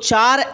4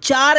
4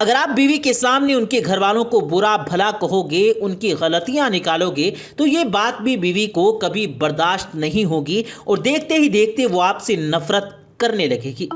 اگر آپ بیوی کے سامنے ان کے گھر والوں کو برا بھلا کہو گے، ان کی غلطیاں نکالو گے، تو یہ بات بھی بیوی کو کبھی برداشت نہیں ہوگی اور دیکھتے ہی دیکھتے وہ آپ سے نفرت کرنے لگے گی۔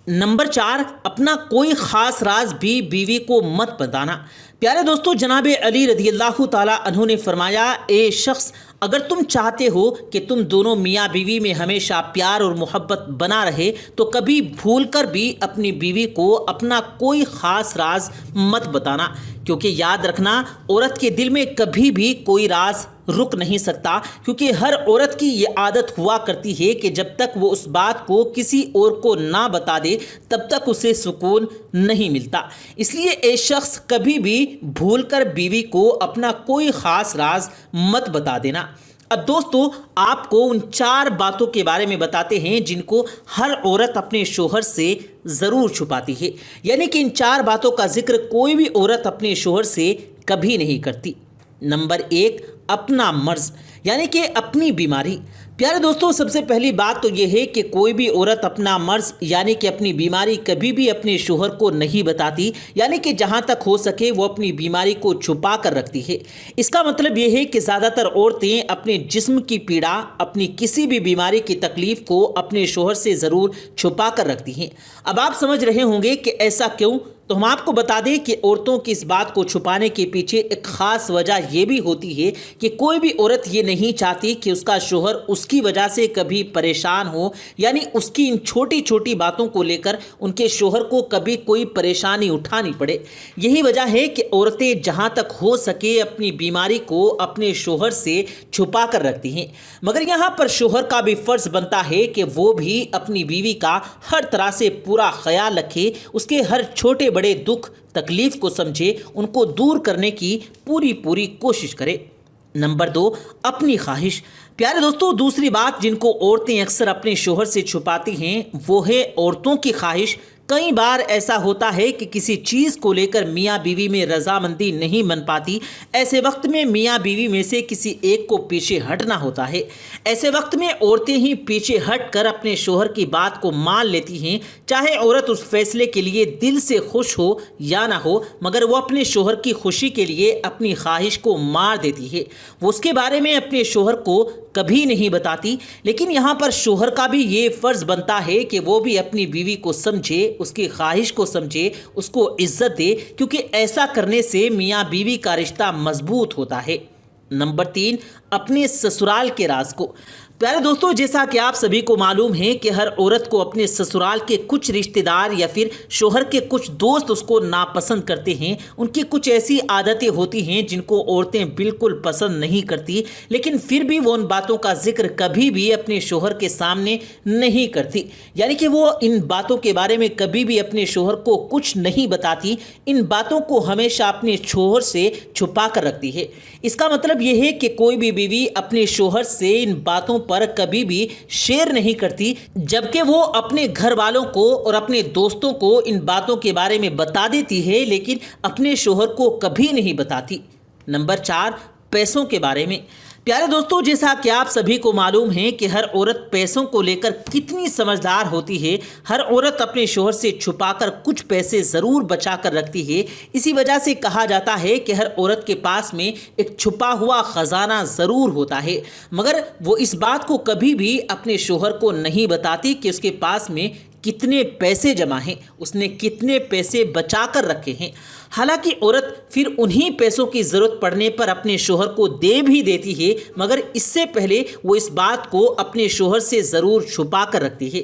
نمبر 4، اپنا کوئی خاص راز بھی بیوی کو مت بتانا۔ پیارے دوستو، جناب علی رضی اللہ تعالیٰ عنہ نے فرمایا، اے شخص، اگر تم چاہتے ہو کہ تم دونوں میاں بیوی میں ہمیشہ پیار اور محبت بنا رہے تو کبھی بھول کر بھی اپنی بیوی کو اپنا کوئی خاص راز مت بتانا، کیونکہ یاد رکھنا، عورت کے دل میں کبھی بھی کوئی راز رک نہیں سکتا، کیونکہ ہر عورت کی یہ عادت ہوا کرتی ہے کہ جب تک وہ اس بات کو کسی اور کو نہ بتا دے تب تک اسے سکون نہیں ملتا۔ اس لیے اے شخص، کبھی بھی بھول کر بیوی کو اپنا کوئی خاص راز مت بتا دینا۔ اب دوستو، آپ کو ان 4 باتوں کے بارے میں بتاتے ہیں جن کو ہر عورت اپنے شوہر سے ضرور چھپاتی ہے، یعنی کہ ان 4 باتوں کا ذکر کوئی بھی عورت اپنے شوہر سے کبھی نہیں کرتی۔ نمبر 1، اپنا مرض، یعنی کہ اپنی بیماری۔ پیارے دوستو، سب سے پہلی بات تو یہ ہے کہ کوئی بھی عورت اپنا مرض یعنی کہ اپنی بیماری کبھی بھی اپنے شوہر کو نہیں بتاتی، یعنی کہ جہاں تک ہو سکے وہ اپنی بیماری کو چھپا کر رکھتی ہے۔ اس کا مطلب یہ ہے کہ زیادہ تر عورتیں اپنے جسم کی پیڑا، اپنی کسی بھی بیماری کی تکلیف کو اپنے شوہر سے ضرور چھپا کر رکھتی ہیں۔ اب آپ سمجھ رہے ہوں گے کہ ایسا کیوں؟ تو ہم آپ کو بتا دیں کہ عورتوں کی اس بات کو چھپانے کے پیچھے ایک خاص وجہ یہ بھی ہوتی ہے کہ کوئی بھی عورت یہ نہیں چاہتی کہ اس کا شوہر اس کی وجہ سے کبھی پریشان ہو، یعنی اس کی ان چھوٹی چھوٹی باتوں کو لے کر ان کے شوہر کو کبھی کوئی پریشانی اٹھانی پڑے۔ یہی وجہ ہے کہ عورتیں جہاں تک ہو سکے اپنی بیماری کو اپنے شوہر سے چھپا کر رکھتی ہیں، مگر یہاں پر شوہر کا بھی فرض بنتا ہے کہ وہ بھی اپنی بیوی کا ہر طرح سے پورا خیال رکھے، اس کے ہر چھوٹے بڑے دکھ تکلیف کو سمجھے، ان کو دور کرنے کی پوری کوشش کرے۔ نمبر 2، اپنی خواہش۔ پیارے دوستو، دوسری بات جن کو عورتیں اکثر اپنے شوہر سے چھپاتی ہیں وہ ہے عورتوں کی خواہش۔ کئی بار ایسا ہوتا ہے کہ کسی چیز کو لے کر میاں بیوی میں رضامندی نہیں بن پاتی، ایسے وقت میں میاں بیوی میں سے کسی ایک کو پیچھے ہٹنا ہوتا ہے۔ ایسے وقت میں عورتیں ہی پیچھے ہٹ کر اپنے شوہر کی بات کو مان لیتی ہیں، چاہے عورت اس فیصلے کے لیے دل سے خوش ہو یا نہ ہو، مگر وہ اپنے شوہر کی خوشی کے لیے اپنی خواہش کو مار دیتی ہے۔ وہ اس کے بارے میں اپنے شوہر کو کبھی نہیں بتاتی، لیکن یہاں پر شوہر کا بھی یہ فرض بنتا ہے کہ وہ بھی اپنی بیوی کو سمجھے، اس کی خواہش کو سمجھے، اس کو عزت دے، کیونکہ ایسا کرنے سے میاں بیوی کا رشتہ مضبوط ہوتا ہے۔ نمبر 3، اپنے سسرال کے راز کو۔ پیارے دوستو، جیسا کہ آپ سبھی کو معلوم ہے کہ ہر عورت کو اپنے سسرال کے کچھ رشتہ دار یا پھر شوہر کے کچھ دوست اس کو ناپسند کرتے ہیں، ان کی کچھ ایسی عادتیں ہوتی ہیں جن کو عورتیں بالکل پسند نہیں کرتی، لیکن پھر بھی وہ ان باتوں کا ذکر کبھی بھی اپنے شوہر کے سامنے نہیں کرتی، یعنی کہ وہ ان باتوں کے بارے میں کبھی بھی اپنے شوہر کو کچھ نہیں بتاتی، ان باتوں کو ہمیشہ اپنے شوہر سے چھپا کر رکھتی ہے۔ اس کا مطلب یہ ہے کہ کوئی بھی بیوی اپنے شوہر سے ان باتوں پر کبھی بھی شیئر نہیں کرتی، جبکہ وہ اپنے گھر والوں کو اور اپنے دوستوں کو ان باتوں کے بارے میں بتا دیتی ہے، لیکن اپنے شوہر کو کبھی نہیں بتاتی۔ نمبر 4، پیسوں کے بارے میں۔ پیارے دوستو، جیسا کہ آپ سبھی کو معلوم ہے کہ ہر عورت پیسوں کو لے کر کتنی سمجھدار ہوتی ہے، ہر عورت اپنے شوہر سے چھپا کر کچھ پیسے ضرور بچا کر رکھتی ہے۔ اسی وجہ سے کہا جاتا ہے کہ ہر عورت کے پاس میں ایک چھپا ہوا خزانہ ضرور ہوتا ہے، مگر وہ اس بات کو کبھی بھی اپنے شوہر کو نہیں بتاتی کہ اس کے پاس میں کتنے پیسے جمع ہیں، اس نے کتنے پیسے بچا کر رکھے ہیں۔ حالانکہ عورت پھر انہی پیسوں کی ضرورت پڑنے پر اپنے شوہر کو دے بھی دیتی ہے، مگر اس سے پہلے وہ اس بات کو اپنے شوہر سے ضرور چھپا کر رکھتی ہے۔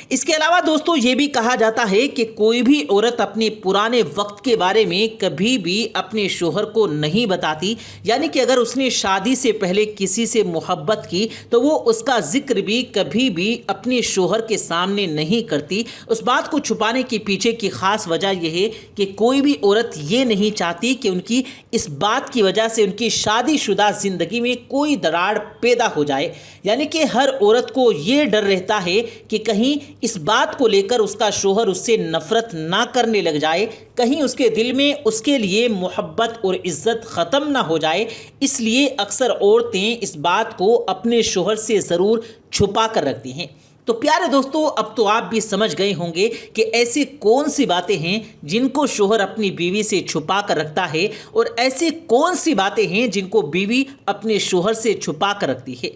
اس کے علاوہ دوستو، یہ بھی کہا جاتا ہے کہ کوئی بھی عورت اپنے پرانے وقت کے بارے میں کبھی بھی اپنے شوہر کو نہیں بتاتی، یعنی کہ اگر اس نے شادی سے پہلے کسی سے محبت کی تو وہ اس کا ذکر بھی کبھی بھی اپنے شوہر کے سامنے نہیں کرتی۔ اس بات کو چھپانے کے پیچھے کی خاص وجہ یہ ہے کہ کوئی بھی عورت یہ نہیں چاہتی کہ ان کی اس بات کی وجہ سے ان کی شادی شدہ زندگی میں کوئی دراڑ پیدا ہو جائے، یعنی کہ ہر عورت کو یہ ڈر رہتا ہے کہ کہیں اس بات کو لے کر اس کا شوہر اس سے نفرت نہ کرنے لگ جائے، کہیں اس کے دل میں اس کے لیے محبت اور عزت ختم نہ ہو جائے۔ اس لیے اکثر عورتیں اس بات کو اپنے شوہر سے ضرور چھپا کر رکھتی ہیں۔ تو پیارے دوستو، اب تو آپ بھی سمجھ گئے ہوں گے کہ ایسی کون سی باتیں ہیں جن کو شوہر اپنی بیوی سے چھپا کر رکھتا ہے اور ایسی کون سی باتیں ہیں جن کو بیوی اپنے شوہر سے چھپا کر رکھتی ہے۔